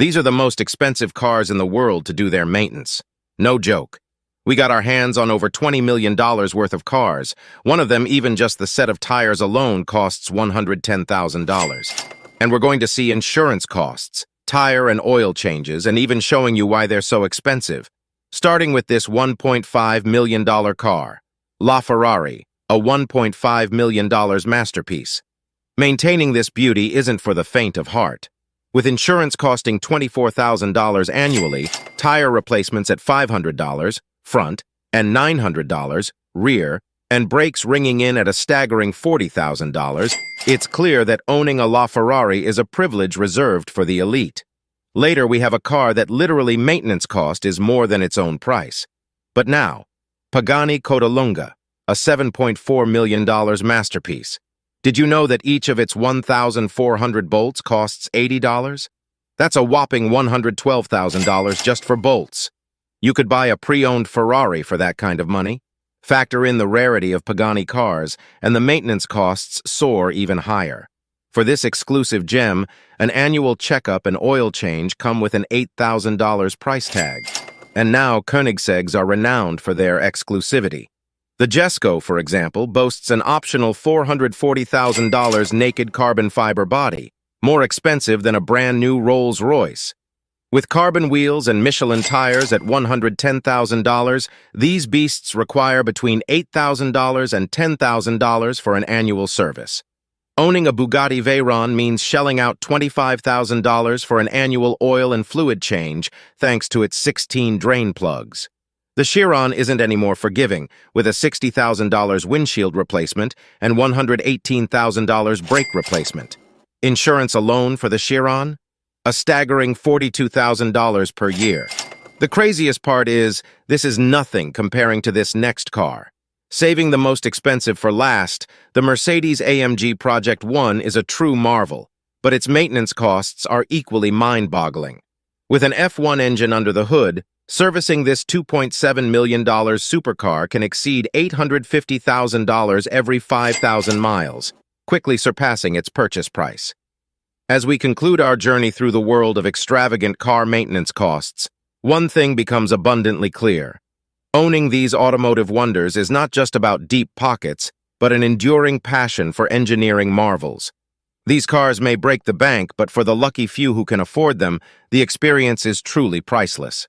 These are the most expensive cars in the world to do their maintenance. No joke. We got our hands on over $20 million worth of cars. One of them, even just the set of tires alone, costs $110,000. And we're going to see insurance costs, tire and oil changes, and even showing you why they're so expensive. Starting with this $1.5 million car, LaFerrari, a $1.5 million masterpiece. Maintaining this beauty isn't for the faint of heart. With insurance costing $24,000 annually, tire replacements at $500 front and $900 rear, and brakes ringing in at a staggering $40,000, it's clear that owning a LaFerrari is a privilege reserved for the elite. Later, we have a car that literally maintenance cost is more than its own price. But now, Pagani Codalunga, a $7.4 million masterpiece. Did you know that each of its 1,400 bolts costs $80? That's a whopping $112,000 just for bolts. You could buy a pre-owned Ferrari for that kind of money. Factor in the rarity of Pagani cars, and the maintenance costs soar even higher. For this exclusive gem, an annual checkup and oil change come with an $8,000 price tag. And now Koenigsegg's are renowned for their exclusivity. The Jesko, for example, boasts an optional $440,000 naked carbon fiber body, more expensive than a brand new Rolls-Royce. With carbon wheels and Michelin tires at $110,000, these beasts require between $8,000 and $10,000 for an annual service. Owning a Bugatti Veyron means shelling out $25,000 for an annual oil and fluid change, thanks to its 16 drain plugs. The Chiron isn't any more forgiving, with a $60,000 windshield replacement and $118,000 brake replacement. Insurance alone for the Chiron? A staggering $42,000 per year. The craziest part is, this is nothing comparing to this next car. Saving the most expensive for last, the Mercedes-AMG Project One is a true marvel, but its maintenance costs are equally mind-boggling. With an F1 engine under the hood, servicing this $2.7 million supercar can exceed $850,000 every 5,000 miles, quickly surpassing its purchase price. As we conclude our journey through the world of extravagant car maintenance costs, one thing becomes abundantly clear. Owning these automotive wonders is not just about deep pockets, but an enduring passion for engineering marvels. These cars may break the bank, but for the lucky few who can afford them, the experience is truly priceless.